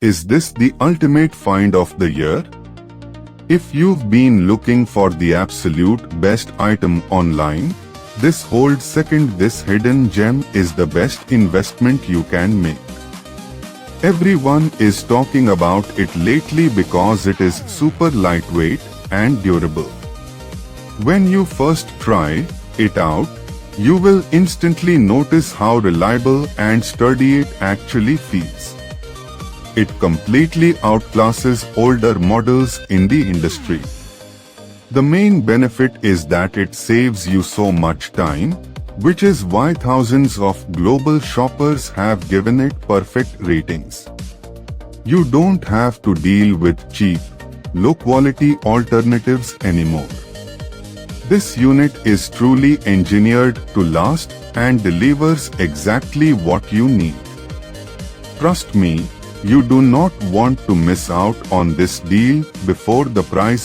Is this the ultimate find of the year? If you've been looking for the absolute best item online, this holds second. This hidden gem is the best investment you can make. Everyone is talking about it lately because it is super lightweight and durable. When you first try it out, you will instantly notice how reliable and sturdy it actually feels. It completely outclasses older models in the industry. The main benefit is that it saves you so much time, which is why thousands of global shoppers have given it perfect ratings. You don't have to deal with cheap, low-quality alternatives anymore. This unit is truly engineered to last and delivers exactly what you need. Trust me, you do not want to miss out on this deal before the price